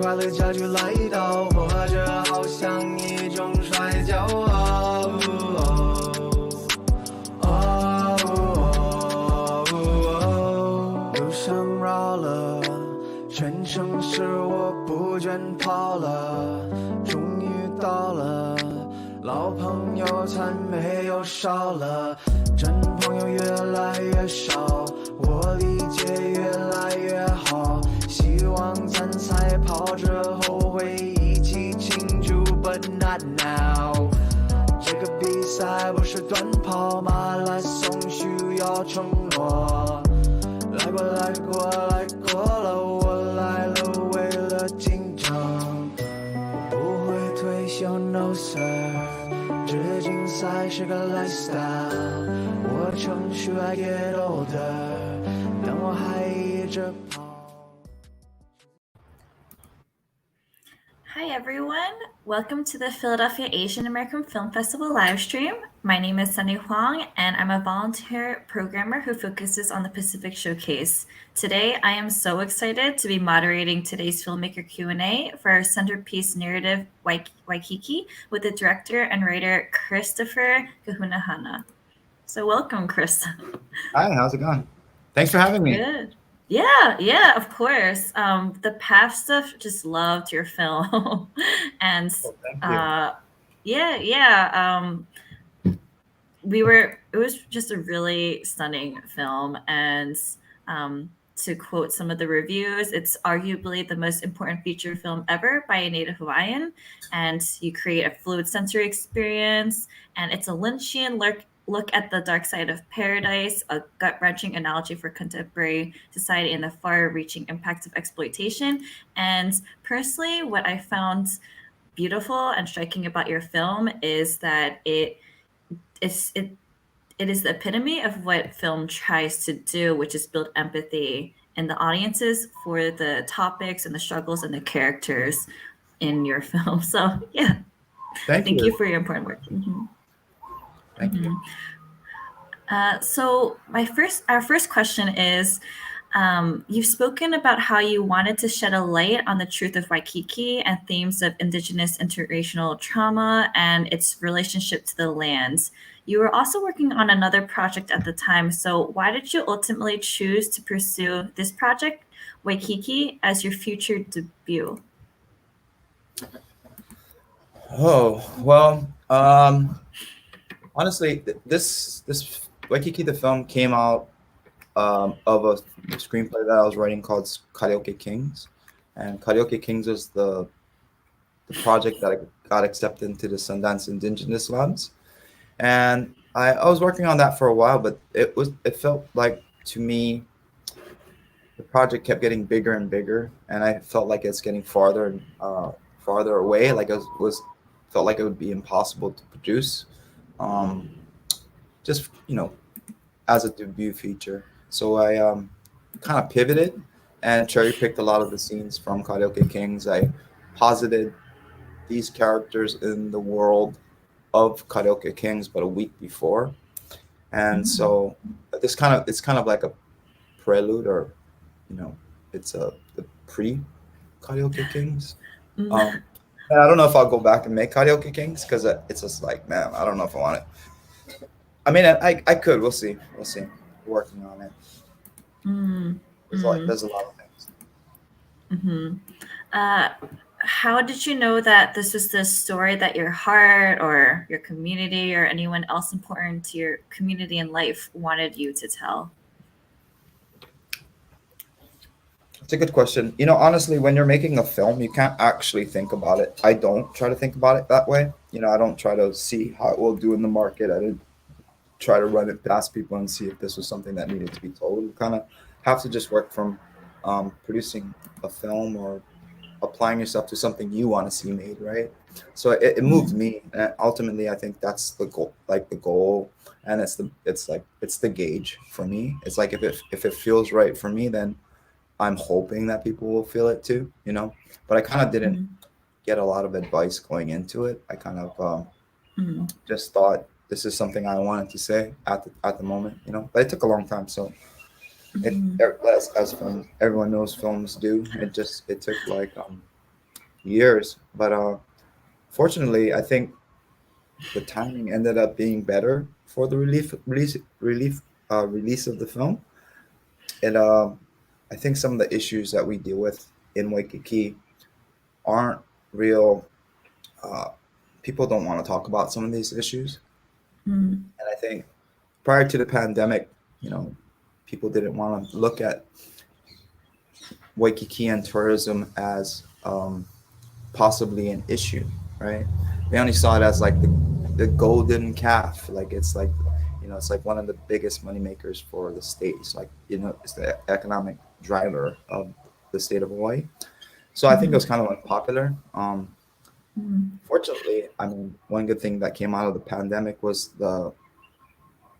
快乐加剧来到，活着好像一种摔跤。路上绕了全城市，我不倦跑了，终于到了，老朋友才没有少了，真朋友越来越少，我理解越来越好，希望咱赛跑之后会一起庆祝 ，But not now。这个比赛不是短跑，马拉松需要承诺。来过来过来过了，我来了，为了竞争，我不会退休 ，No sir。这竞赛是个 lifestyle， 我承许 I get older， 但我还一直跑。Hi everyone, welcome to the Philadelphia Asian American Film Festival live stream. My name is Sunny Huang and I'm a volunteer programmer who focuses on the Pacific Showcase. Today I am so excited to be moderating today's filmmaker Q&A for our centerpiece narrative Waikiki with the director and writer Christopher Kahunahana. So welcome, Chris. Hi, how's it going? Thanks for having me. Good. Yeah, of course. The PAF stuff just loved your film. And Thank you. It was just a really stunning film. And to quote some of the reviews, it's arguably the most important feature film ever by a Native Hawaiian. And you create a fluid sensory experience. And it's a Lynchian look at the dark side of paradise, a gut-wrenching analogy for contemporary society and the far-reaching impacts of exploitation. And personally, what I found beautiful and striking about your film is that it is the epitome of what film tries to do, which is build empathy in the audiences for the topics and the struggles and the characters in your film. So yeah, thank you for your important work. Mm-hmm. Thank you. So our first question is, you've spoken about how you wanted to shed a light on the truth of Waikiki and themes of Indigenous intergenerational trauma and its relationship to the land. You were also working on another project at the time. So why did you ultimately choose to pursue this project, Waikiki, as your future debut? Oh, well, honestly, this Waikiki, the film, came out of a screenplay that I was writing called Karaoke Kings. And Karaoke Kings was the project that I got accepted into the Sundance Indigenous Labs. And I was working on that for a while, but it felt like, to me, the project kept getting bigger and bigger, and I felt like it's getting farther and farther away. Like felt like it would be impossible to produce, just as a debut feature. So I kind of pivoted and cherry picked a lot of the scenes from Karaoke Kings. I posited these characters in the world of Karaoke Kings, but a week before, and so it's kind of like a prelude, or it's the pre Karaoke Kings. And I don't know if I'll go back and make Karaoke Kings, because it's just like, man, I don't know if I want it. I mean, I could. We'll see. We're working on it. There's a lot of things. How did you know that this was the story that your heart or your community or anyone else important to your community and life wanted you to tell? It's a good question. Honestly, when you're making a film, you can't actually think about it. I don't try to think about it that way. I don't try to see how it will do in the market. I didn't try to run it past people and see if this was something that needed to be told. You kind of have to just work from producing a film or applying yourself to something you want to see made, right? So it moved me, and ultimately I think that's the goal, and it's the gauge for me. It's like if it feels right for me, then I'm hoping that people will feel it too, But I kind of didn't get a lot of advice going into it. I kind of just thought this is something I wanted to say at the moment, But it took a long time, so as everyone knows films do. It took like years. But fortunately, I think the timing ended up being better for the release of the film. And I think some of the issues that we deal with in Waikiki aren't real. Uh, People don't want to talk about some of these issues, Mm. and I think prior to the pandemic, people didn't want to look at Waikiki and tourism as possibly an issue, right? They only saw it as like the golden calf, like it's like it's like one of the biggest money makers for the state. It's like it's the economic driver of the state of Hawaii. So I think it was kind of unpopular. Mm. Fortunately, I mean, one good thing that came out of the pandemic was the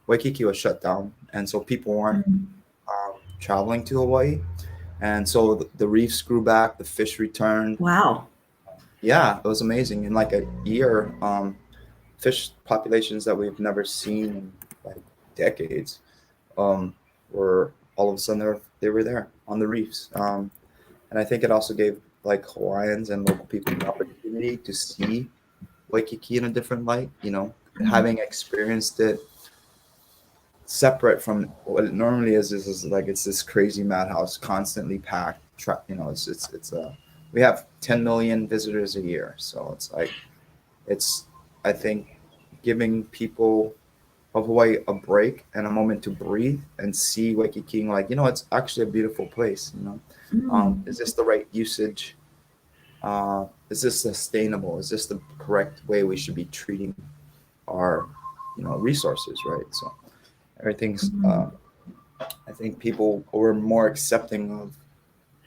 Waikiki was shut down, and so people weren't Mm. traveling to Hawaii, and so the reefs grew back, the fish returned. Wow. Yeah, it was amazing. In like a year, fish populations that we've never seen in like decades were all of a sudden they were there on the reefs. And I think it also gave like Hawaiians and local people an opportunity to see Waikiki in a different light. Having experienced it separate from what it normally is like it's this crazy madhouse, constantly packed. It's we have 10 million visitors a year, so it's like it's I think giving people of Hawaii a break and a moment to breathe and see Waikiki like it's actually a beautiful place. Mm. Is this the right usage? Is this sustainable? Is this the correct way we should be treating our resources, right? So everything's Mm. I think people were more accepting of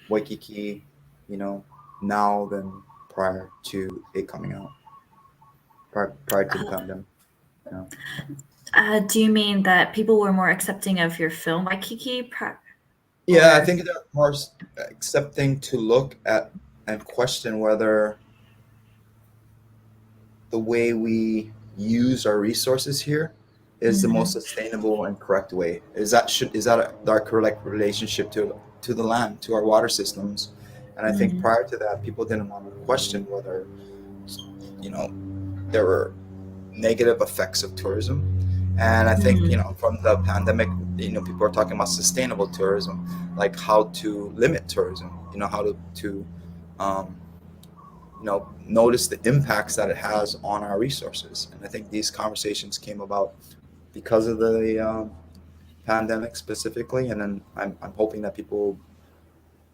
Waikiki, now than prior to it coming out, prior to the pandemic. Yeah. Do you mean that people were more accepting of your film Waikiki? Yeah, I Or think they're more accepting to look at and question whether the way we use our resources here is the most sustainable and correct way. Our correct relationship to the land, to our water systems? And I think prior to that, people didn't want to question whether you know there were negative effects of tourism. And I think from the pandemic, people are talking about sustainable tourism, like how to limit tourism, how to um, notice the impacts that it has on our resources. And I think these conversations came about because of the pandemic specifically. And then I'm hoping that people,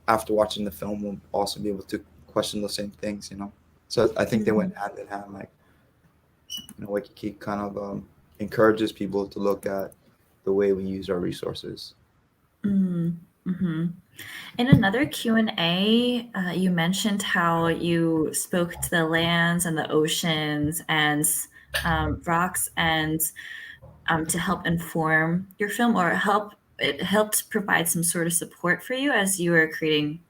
after watching the film, will also be able to question the same things. So I think they went hand in hand. Like, Waikiki kind of encourages people to look at the way we use our resources. Mm-hmm. In another Q&A, you mentioned how you spoke to the lands and the oceans and rocks and to help inform your film, or it helped provide some sort of support for you as you were creating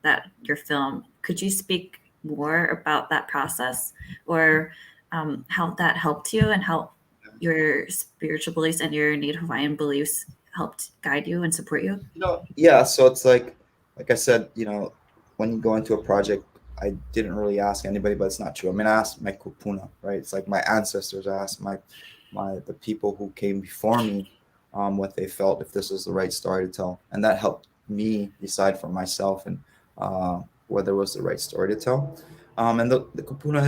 your film. Could you speak more about that process, or how that helped you, and how your spiritual beliefs and your Native Hawaiian beliefs helped guide you and support you? Yeah. So it's like I said, when you go into a project, I didn't really ask anybody, but it's not true. I mean, I asked my kupuna, right? It's like my ancestors. I asked the people who came before me, what they felt, if this was the right story to tell, and that helped me decide for myself and whether it was the right story to tell. And the kupuna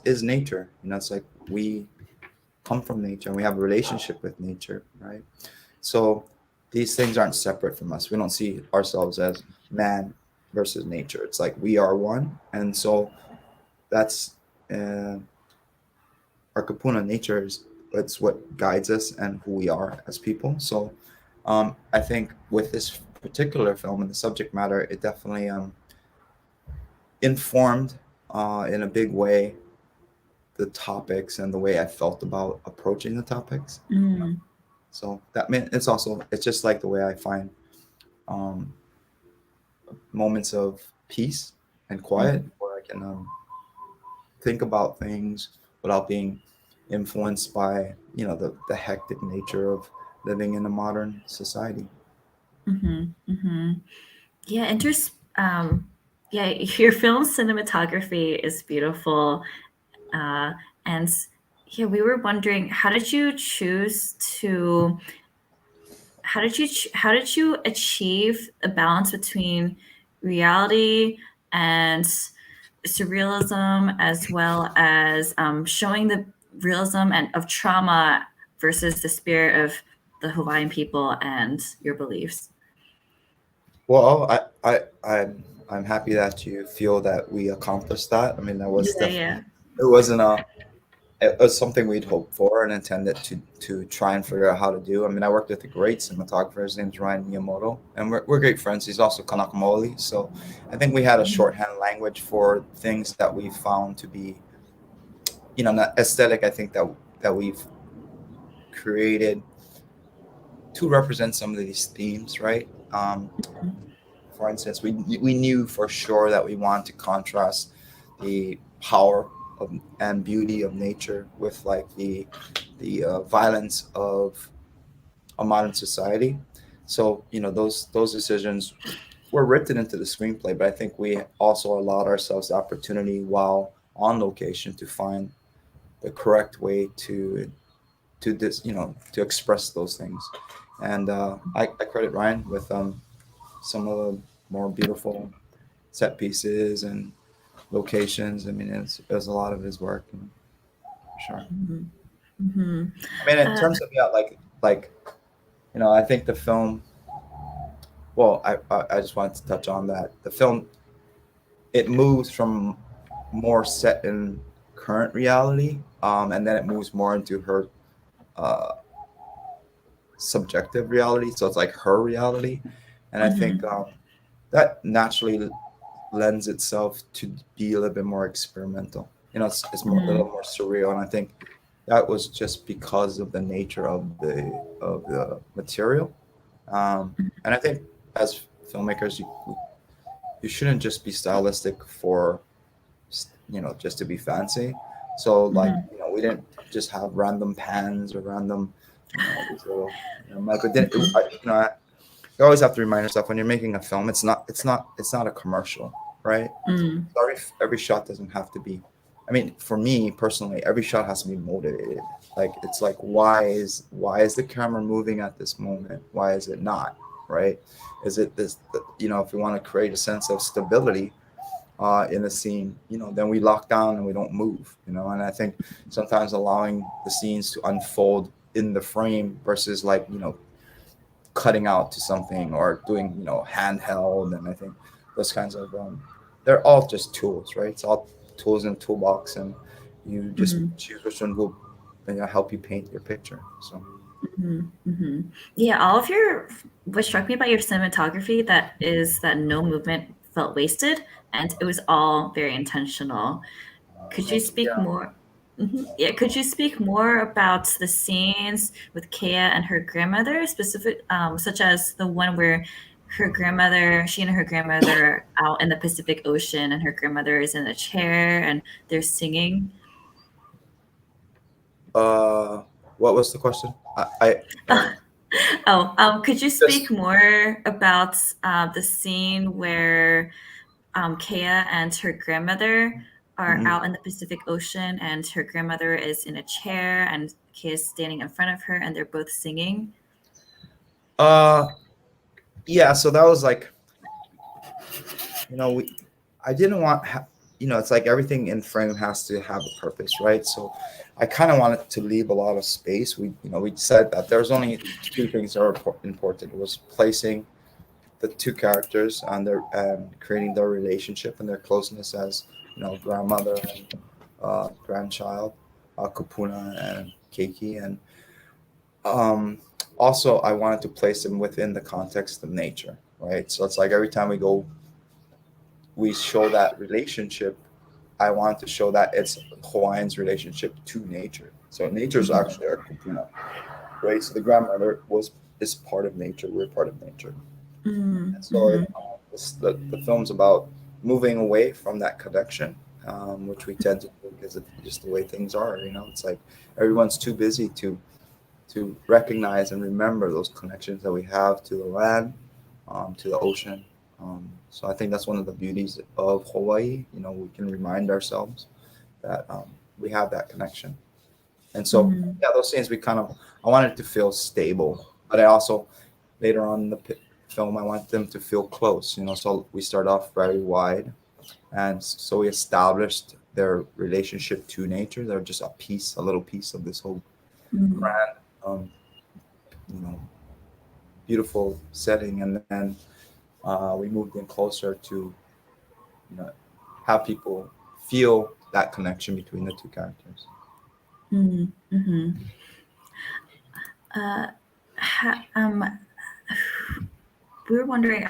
is nature. It's like we come from nature and we have a relationship with nature, right? So these things aren't separate from us. We don't see ourselves as man versus nature. It's like we are one, and so that's our kapuna nature is it's what guides us and who we are as people. So I think with this particular film and the subject matter, it definitely informed in a big way the topics and the way I felt about approaching the topics. Mm. So that meant it's just like the way I find um, moments of peace and quiet where I can think about things without being influenced by the hectic nature of living in a modern society. Mm-hmm. Mm-hmm. Yeah, Yeah, your film cinematography is beautiful. And yeah, we were wondering, how did you achieve a balance between reality and surrealism, as well as showing the realism and of trauma versus the spirit of the Hawaiian people and your beliefs? Well, I'm happy that you feel that we accomplished that. I mean, that was Yeah. it wasn't a it was something we'd hoped for and intended to try and figure out how to do. I mean, I worked with a great cinematographer. His name's Ryan Miyamoto, and we're great friends. He's also Kanakamoli, so I think we had a shorthand language for things that we found to be, not aesthetic. I think that we've created to represent some of these themes, right? For instance, we knew for sure that we wanted to contrast the power and beauty of nature with like the violence of a modern society. So those decisions were written into the screenplay, but I think we also allowed ourselves the opportunity while on location to find the correct way to this to express those things. And I credit Ryan with some of the more beautiful set pieces and locations. I mean, it was a lot of his work, for sure. Mm-hmm. I mean, in terms of I think the film. Well, I just wanted to touch on that. The film, it moves from more set in current reality, and then it moves more into her uh, subjective reality. So it's like her reality, and I think that naturally lends itself to be a little bit more experimental. It's more a little more surreal, and I think that was just because of the nature of the material. And I think as filmmakers, you shouldn't just be stylistic for just to be fancy. So like we didn't just have random pans or random these little but then you always have to remind yourself when you're making a film, it's not a commercial, right? So every shot doesn't have to be. I mean, for me personally, every shot has to be motivated. Like it's like why is the camera moving at this moment? Why is it not? Right? Is it this? If we want to create a sense of stability in a scene, then we lock down and we don't move. And I think sometimes allowing the scenes to unfold in the frame versus like cutting out to something or doing handheld, and I think those kinds of they're all just tools, right? It's all tools in a toolbox, and you just choose which one will help you paint your picture. So Yeah, what struck me about your cinematography that is that no movement felt wasted, and it was all very intentional. Could you speak more? Yeah, could you speak more about the scenes with Kea and her grandmother, such as the one where she and her grandmother are out in the Pacific Ocean, and her grandmother is in a chair and they're singing? what was the question? Could you speak more about the scene where Kea and her grandmother are out in the Pacific Ocean, and her grandmother is in a chair, and Kea is standing in front of her, and they're both singing? Yeah, so that was like, I didn't want, it's like everything in frame has to have a purpose, right? So I kind of wanted to leave a lot of space. We said that there's only two things that are important. It was placing the two characters and creating their relationship and their closeness as grandmother and grandchild, Kupuna and Keiki, and also I wanted to place them within the context of nature, right? So it's like every time we show that relationship, I want to show that it's Hawaiian's relationship to nature. So nature is actually our kupuna, right? So the grandmother is part of nature. We're part of nature. And so the film's about moving away from that connection, which we tend to do because of just the way things are. It's like everyone's too busy to recognize and remember those connections that we have to the land, to the ocean, So I think that's one of the beauties of Hawaii. You know, we can remind ourselves that we have that connection. And so, Mhm. yeah, those scenes I wanted it to feel stable, but I also, later on in the film, I want them to feel close, you know, so we start off very wide. And so we established their relationship to nature. They're just a little piece of this whole Mhm. grand, you know, beautiful setting. And then we moved in closer to, you know, have people feel that connection between the two characters. Mhm. Mhm. Uh, ha, we were wondering,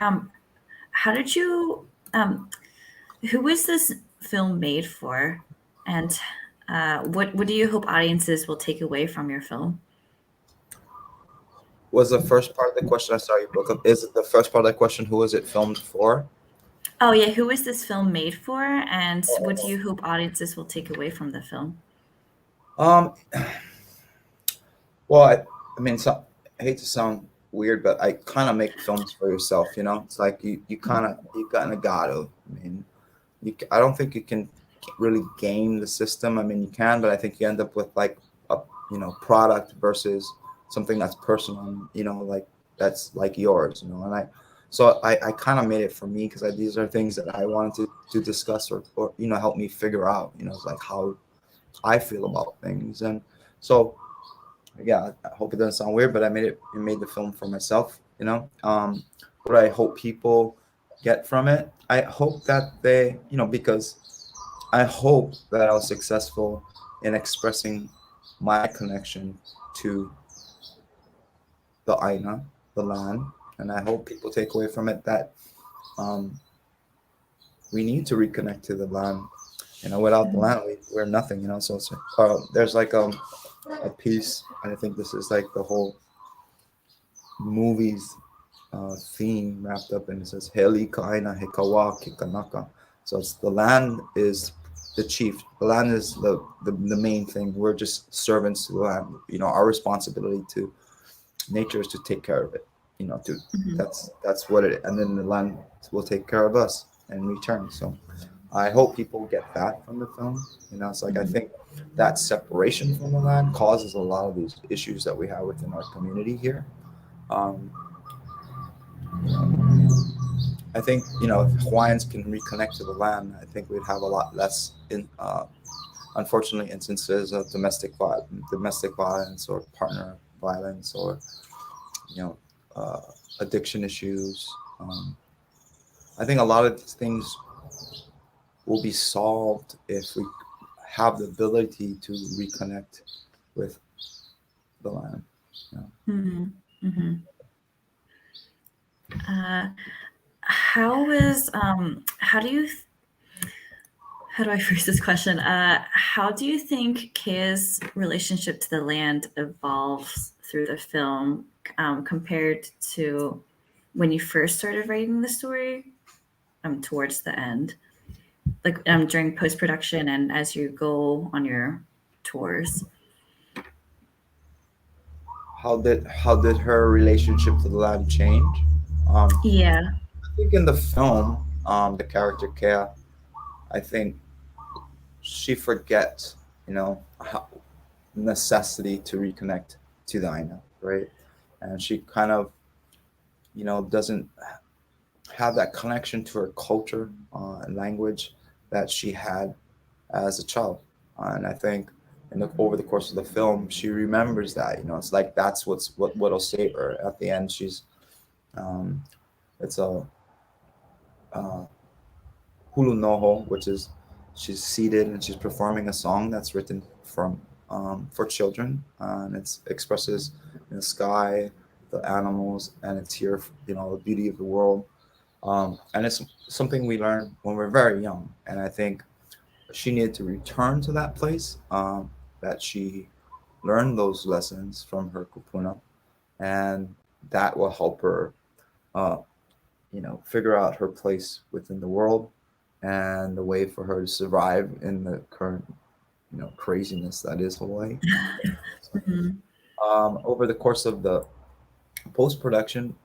how did you, who was this film made for, and what do you hope audiences will take away from your film? Was the first part of the question? I sorry, you broke up. Is it the first part of the question? Who was it filmed for? Oh yeah, who was this film made for, and what do you hope audiences will take away from the film? Um, well, I mean, I hate to sound weird, but I kind of make films for yourself. You know, it's like you kind of gotta. I mean, I don't think you can really game the system. I mean, you can, but I think you end up with like a product versus something that's personal. You know, like that's like yours. You know, and I kind of made it for me because these are things that I wanted to discuss or help me figure out. You know, like how I feel about things, and so yeah, I hope it doesn't sound weird, but I made the film for myself. You know, what I hope people get from it, I hope that they, because I hope that I was successful in expressing my connection to the ʻaina, the land, and I hope people take away from it that um, we need to reconnect to the land. You know, without the land, we're nothing. You know, so there's like a piece. I think this is like the whole movie's theme wrapped up in it. Says Heli Kaina Hekawa Kikanaka. So it's the land is the chief. The land is the main thing. We're just servants to the land. You know, our responsibility to nature is to take care of it. You know, to Mhm. that's what it is. And then the land will take care of us in return. So I hope people get that from the film. You know, it's like I Mhm. think that separation from the land causes a lot of these issues that we have within our community here. Um, I think if Hawaiians can reconnect to the land, I think we'd have a lot less unfortunately, instances of domestic violence or partner violence or you know, uh, addiction issues. I think a lot of these things will be solved if we have the ability to reconnect with the land. You know. Mhm. Mhm. Uh, how is how do you how do I phrase this question? How do you think Kaya's relationship to the land evolves through the film compared to when you first started writing the story towards the end, like during post production and as you go on your tours? How did her relationship to the land change? Yeah. I think in the film, the character Kea, I think she forgets, how necessity to reconnect to the ʻaina, right? And she kind of, doesn't have that connection to her culture and language that she had as a child. And I think over the course of the film, she remembers that. You know, it's like that's what'll save her. At the end, um, it's a uh, hulu noho, which is she's seated and she's performing a song that's written for children, and it expresses the sky, the animals, and it's here, the beauty of the world. And it's something we learn when we're very young, and I think she needed to return to that place that she learned those lessons from her kupuna, and that will help her uh, figure out her place within the world and the way for her to survive in the current, craziness that is Hawaii. So, Mhm. over the course of the post production,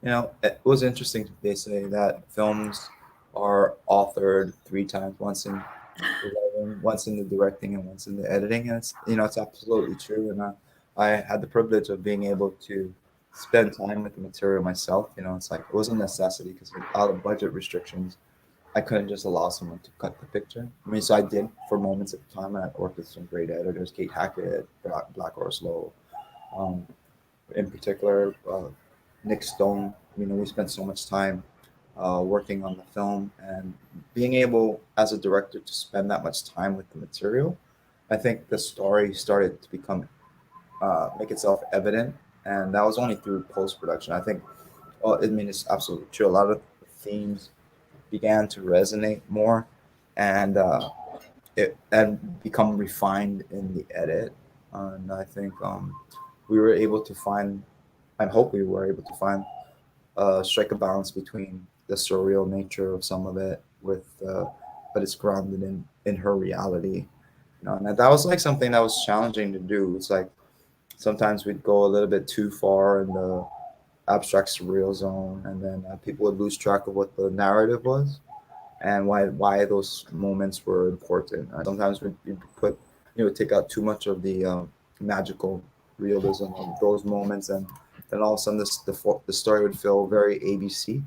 You know, it was interesting. They say that films are authored 3 times, once in the writing, once in the directing, and once in the editing. And it's, you know, it's absolutely true. And I had the privilege of being able to spend time with the material myself. You know, it's like it was a necessity because out of budget restrictions, I couldn't just allow someone to cut the picture. I mean, so I did for moments at the time. I worked with some great editors, Kate Hackett, Black Orslow, um, in particular, Nick Stone. You know, we spent so much time working on the film, and being able as a director to spend that much time with the material, I think the story started to become make itself evident, and that was only through post production. I think, well, I mean, it's absolutely true. A lot of themes began to resonate more, and it and become refined in the edit. And I think we were able to find, I hope we were able to find, strike a balance between the surreal nature of some of it with, but it's grounded in her reality. You know, and that was like something that was challenging to do. It's like sometimes we'd go a little bit too far in the abstract surreal zone, and then people would lose track of what the narrative was and why those moments were important. Sometimes we put, you know, take out too much of the magical realism of those moments, and then all of a sudden the story would feel very ABC,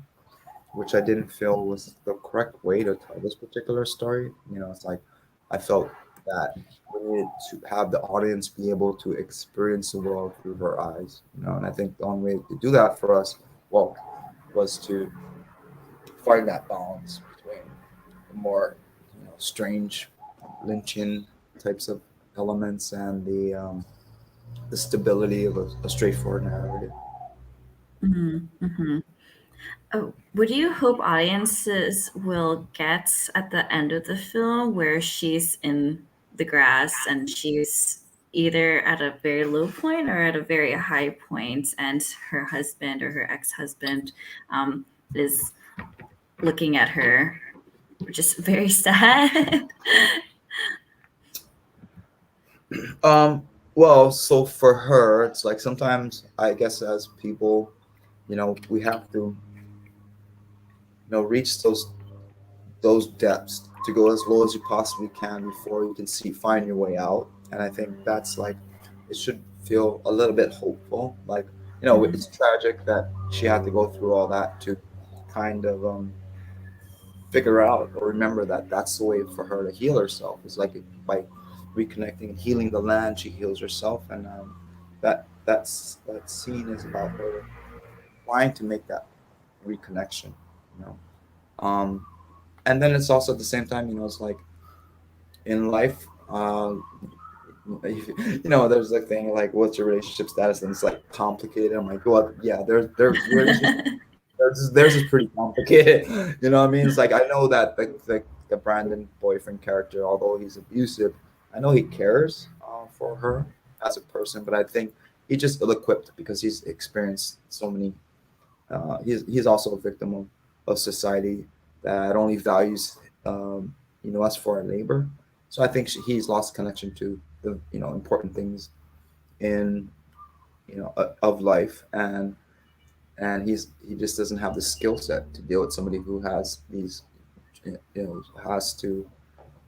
which I didn't feel was the correct way to tell this particular story. You know, it's like I felt that we needed to have the audience be able to experience the world through her eyes. You know, and I think the only way to do that for us, well, was to find that balance between the more, you know, strange Lynchian types of elements and the stability of a straightforward narrative. Mm-hmm. Oh, what do you hope audiences will get at the end of the film where she's in the grass and she's either at a very low point or at a very high point, and her husband or her ex-husband is looking at her, just very sad? Well, so for her, it's like sometimes I guess as people, you know, we have to, you know, reach those depths to go as low as you possibly can before you can find your way out. And I think that's like it should feel a little bit hopeful. Like, you know, Mhm. it's tragic that she had to go through all that to kind of figure out or remember that that's the way for her to heal herself. It's like by reconnecting and healing the land, she heals herself, and that scene is about her trying to make that reconnection. You know, um, and then it's also at the same time, you know, it's like in life, you know, there's a thing like, what's your relationship status? And it's like complicated. I'm like, well, yeah, their relationship, theirs is pretty complicated. You know what I mean? It's like, I know that the Brandon boyfriend character, although he's abusive, I know he cares for her as a person, but I think he's just ill-equipped because he's experienced so many. He's also a victim of society that only values, you know, us for our labor. So I think he's lost connection to the, you know, important things in, you know, of life, and he just doesn't have the skill set to deal with somebody who has these, you know, has to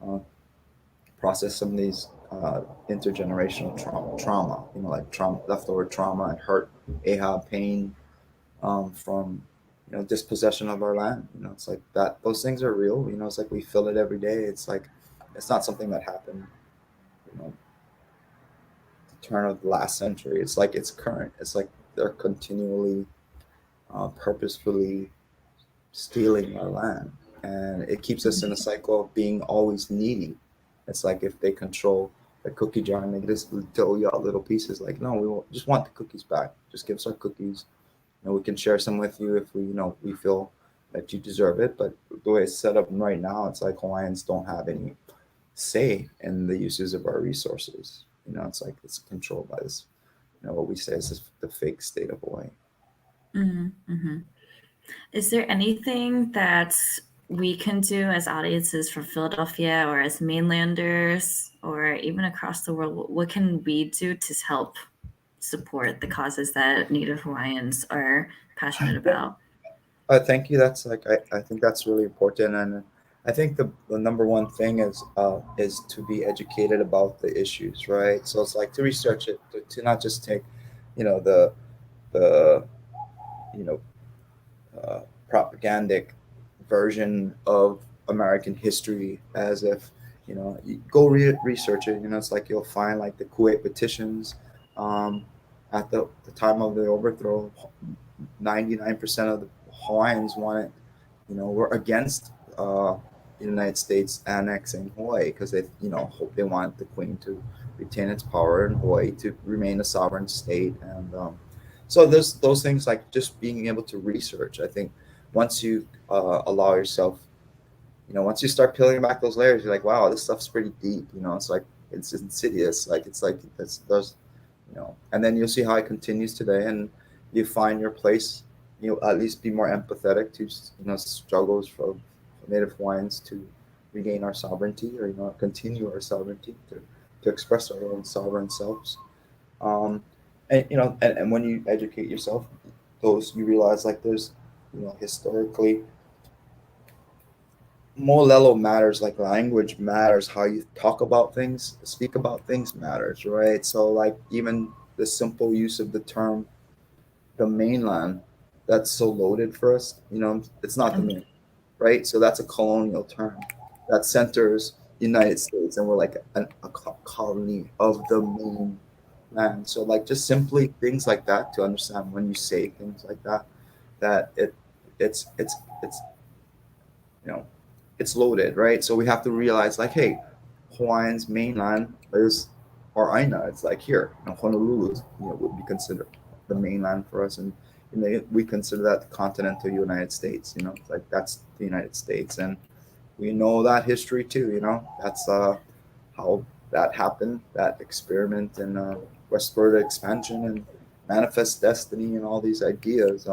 uh, process some of these intergenerational trauma, you know, like trauma, leftover trauma and hurt, Ahab pain, from, you know, dispossession of our land. You know, it's like that. Those things are real. You know, it's like we feel it every day. It's like it's not something that happened, you know, the turn of the last century. It's like it's current. It's like they're continually, purposefully stealing our land, and it keeps us in a cycle of being always needy. It's like if they control the cookie jar and they just tell you all little pieces, like, no, just want the cookies back. Just give us our cookies. You know, we can share some with you if we, you know, we feel that you deserve it. But the way it's set up right now, it's like Hawaiians don't have any say in the uses of our resources. You know, it's like it's controlled by this, you know, what we say is the fake state of Hawaii. Mm-hmm. Is there anything that we can do as audiences from Philadelphia or as mainlanders or even across the world? What can we do to help support the causes that Native Hawaiians are passionate about. Thank you. That's like I think that's really important, and I think the number one thing is to be educated about the issues, right? So it's like to research it, to not just take, you know, the you know propagandic version of American history as if, you go research it. It's like you'll find like the Kuwait petitions, um, at the time of the overthrow. 99% of the Hawaiians wanted, were against the United States annexing Hawaii because they wanted the Queen to retain its power and Hawaii to remain a sovereign state. And so there's those things, like just being able to research. I think once you allow yourself, once you start peeling back those layers, you're like, wow, this stuff's pretty deep. It's like it's insidious. Like it's like there's and then you'll see how it continues today, and you find your place. You'll at least be more empathetic to struggles for Native Hawaiians to regain our sovereignty, or continue our sovereignty, to express our own sovereign selves. And when you educate yourself, you realize like there's historically Molelo matters, like language matters, how you talk about things, speak about things matters, right? So like even the simple use of the term the mainland, that's so loaded for us. It's not the main, right? So that's a colonial term that centers United States, and we're like a colony of the mainland. So like just simply things like that, to understand when you say things like that, that it's it's loaded, right? So we have to realize, like, hey, Hawaiian's mainland is our ʻaina. It's like here, Honolulu, would be considered the mainland for us, and we consider that the continental United States. It's like that's the United States, and we know that history too. That's how that happened, that experiment in westward expansion and manifest destiny and all these ideas.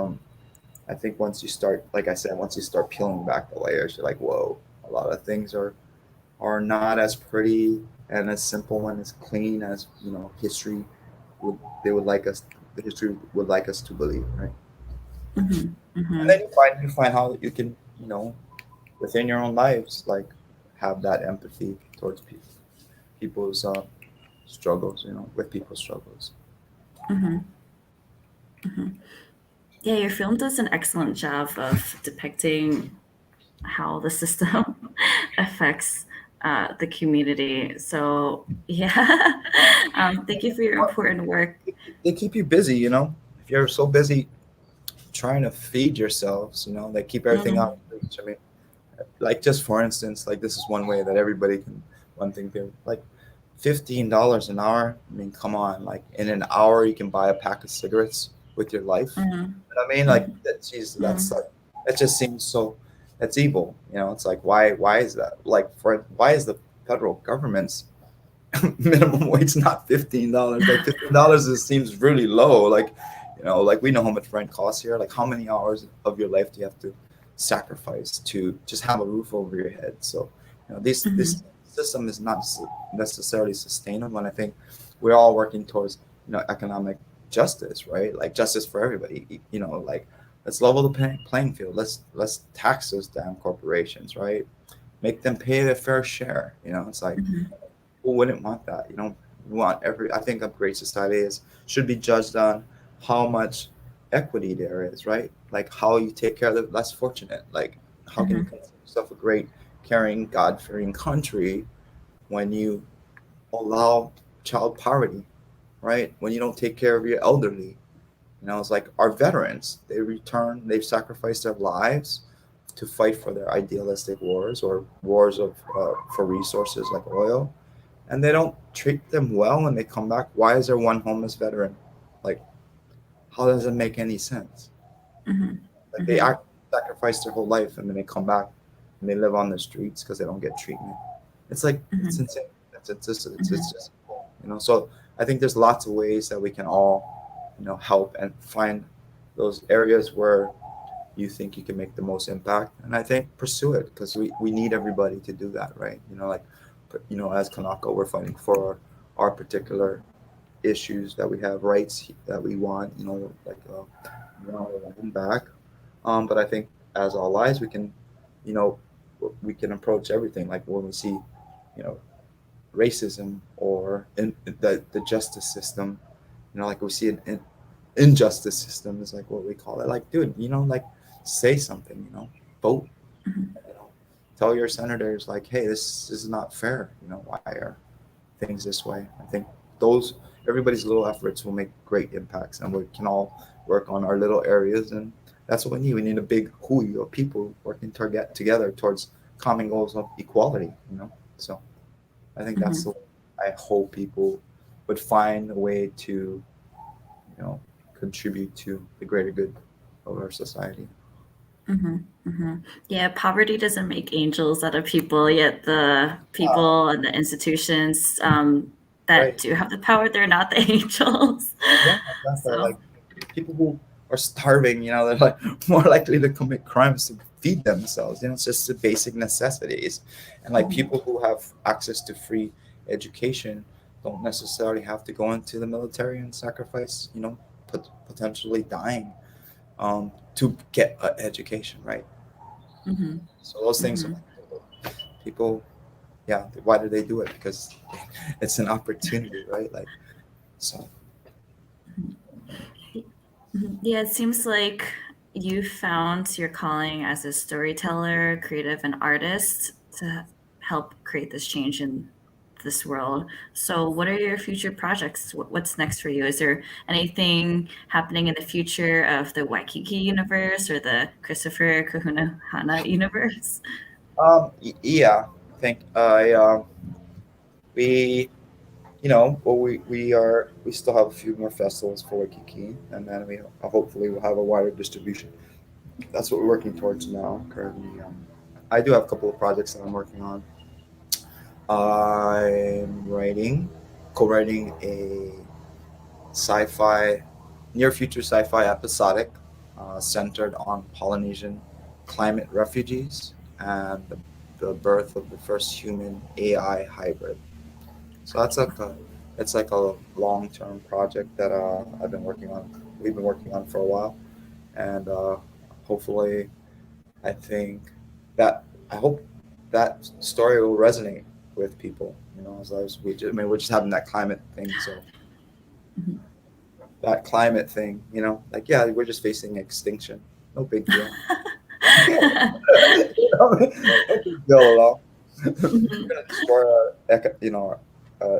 I think once you start, like I said, once you start peeling back the layers, you're like, whoa, a lot of things are not as pretty and as simple and as clean as history would like us. The history would like us to believe, right? Mm-hmm. Mm-hmm. And then you find how you can within your own lives, like have that empathy towards people's struggles, with people's struggles. Mm-hmm. Mm-hmm. Yeah, your film does an excellent job of depicting how the system affects the community. So yeah, thank you for your important work. They keep you busy, if you're so busy trying to feed yourselves, they keep everything out of reach. I mean, like, just for instance, like this is one way that everybody can, one thing they like, $15 an hour. I mean, come on, like in an hour you can buy a pack of cigarettes with your life. Mm-hmm. You know what I mean? Like that's like, it just seems so, that's evil. It's like, why is that? Like, why is the federal government's minimum wage not $15? Like $15 seems really low. Like, like we know how much rent costs here. Like, how many hours of your life do you have to sacrifice to just have a roof over your head? So this system is not necessarily sustainable, and I think we're all working towards economic justice, right? Like justice for everybody. Like, let's level the playing field. Let's tax those damn corporations, right? Make them pay their fair share. It's like, who wouldn't want that? We want I think a great society should be judged on how much equity there is, right? Like how you take care of the less fortunate. Like, how can you consider yourself a great, caring, God-fearing country when you allow child poverty, right? When you don't take care of your elderly. It's like our veterans, they've sacrificed their lives to fight for their idealistic wars, or wars for resources like oil, and they don't treat them well when they come back. Why is there one homeless veteran? Like, how does it make any sense? Like, they sacrifice their whole life, and then they come back and they live on the streets because they don't get treatment. It's like, it's insane. It's just So I think there's lots of ways that we can all help and find those areas where you think you can make the most impact, and I think pursue it, because we need everybody to do that, right? Like, as Kanaka, we're fighting for our particular issues that we have, rights that we want, like our land back. But I think as allies, we can, you know, we can approach everything. Like when we see, you know, racism or in the justice system, like we see an injustice system is like what we call it. Like, dude, like say something, vote, Mhm. tell your senators like, hey, this is not fair. Why are things this way? I think those everybody's little efforts will make great impacts, and we can all work on our little areas, and that's what we need. We need a big hui of people working together towards common goals of equality. So I think that's Mhm. the I hope people would find a way to, contribute to the greater good of our society. Mhm. Mhm. Yeah, poverty doesn't make angels out of people, yet the people and the institutions that Right. do have the power, they're not the angels. Yeah, exactly. So, Like people who are starving, they're like more likely to commit crimes to feed themselves. It's just the basic necessities. And like mhm. people who have access to free education don't necessarily have to go into the military and sacrifice, potentially dying to get an education, right? Mhm. So those things are Mhm. like people, yeah. Why do they do it? Because it's an opportunity, right? Like so. Mhm. Yeah, it seems like you found your calling as a storyteller, creative, and artist to help create this change in this world. So, what are your future projects? What's next for you? Is there anything happening in the future of the Waikiki universe or the Christopher Kahunahana universe? Yeah, I think we well we still have a few more festivals for Waikiki, and then we hopefully will have a wider distribution. That's what we're working towards now. Currently, I do have a couple of projects that I'm working on. I'm co-writing a sci-fi, near future sci-fi episodic centered on Polynesian climate refugees and the birth of the first human AI hybrid. So it's like a long-term project that I've been working on. We've been working on for a while, and hopefully, I think that I hope that story will resonate with people. As we're just having that climate thing, so Mhm. that climate thing, like yeah, we're just facing extinction. No big deal. No big deal at all. We're Mhm. gonna destroy our, uh,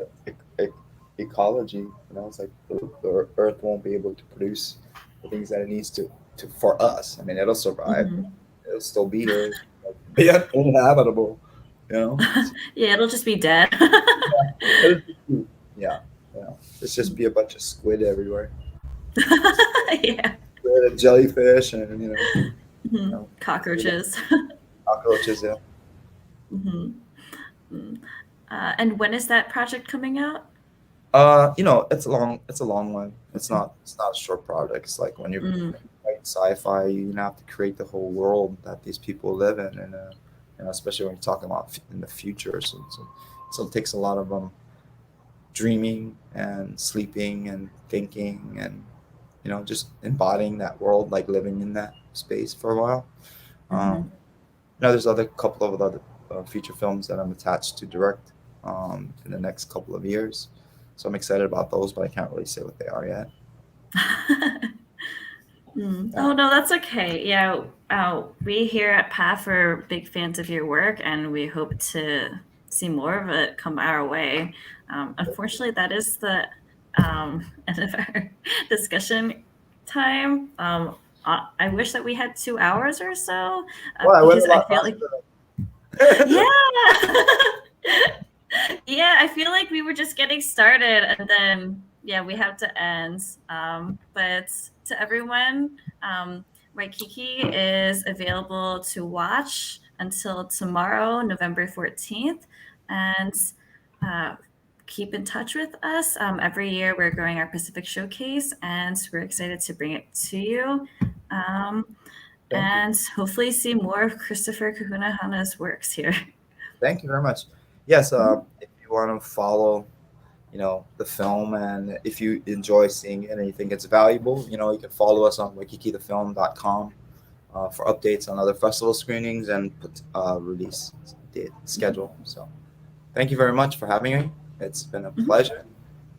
ecology. It's like the Earth won't be able to produce the things that it needs to for us. I mean, it'll survive. Mhm. It'll still be here, be uninhabitable. You know. Yeah, it'll just be dead. It'll just be- yeah. It's just be a bunch of squid everywhere. Yeah. Squid and jellyfish, and Mhm. Cockroaches. cockroaches. Yeah. Mhm. Mm. And when is that project coming out? It's a long one. It's not a short project. It's like when you Mm. write sci-fi, you have to create the whole world that these people live in, and especially when you're talking about in the future. So it takes a lot of dreaming and sleeping and thinking and just embodying that world, like living in that space for a while. Mhm. There's other couple of other feature films that I'm attached to direct in the next couple of years. So I'm excited about those, but I can't really say what they are yet. Yeah. Oh no, that's okay. Yeah, we here at PAF are big fans of your work, and we hope to see more of it come our way. Unfortunately, that is the end of our discussion time. I wish that we had 2 hours or so, Well, I went a because I lot feel like, faster. yeah. Yeah, I feel like we were just getting started and then, yeah, we have to end. But to everyone, Waikiki is available to watch until tomorrow, November 14th. And uh, keep in touch with us. Every year we're growing our Pacific Showcase and we're excited to bring it to you. Um, Thank you. and hopefully see more of Christopher Kahunahana's works here. Thank you very much. Yes, if you want to follow the film, and if you enjoy seeing it and you think it's valuable, you can follow us on waikikiTheFilm.com for updates on other festival screenings and release date schedule. So thank you very much for having me. It's been a pleasure.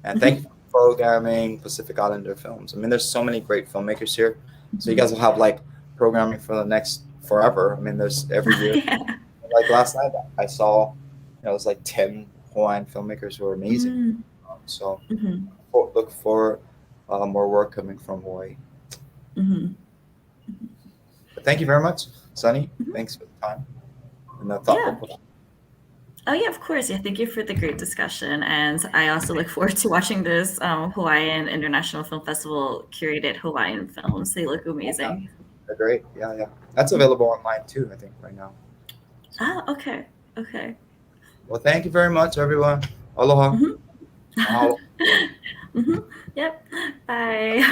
And thank you for programming Pacific Islander films. I mean, there's so many great filmmakers here. So you guys will have like programming for the next forever. I mean, there's every year. Yeah. Like last night, I saw, it was like 10 Hawaiian filmmakers who are amazing. So look for more work coming from Hawaii. But thank you very much, Sunny. Thanks for the time and the thoughtful question. Oh yeah, of course. Yeah, thank you for the great discussion, and I also look forward to watching this Hawaiian International Film Festival curated Hawaiian films. They look amazing. They're great. Yeah. That's available online too, I think, right now. Ah, okay. Well, thank you very much, everyone. Aloha. Mahalo. Yep. Bye.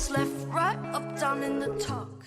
Left, right, up, down in the talk.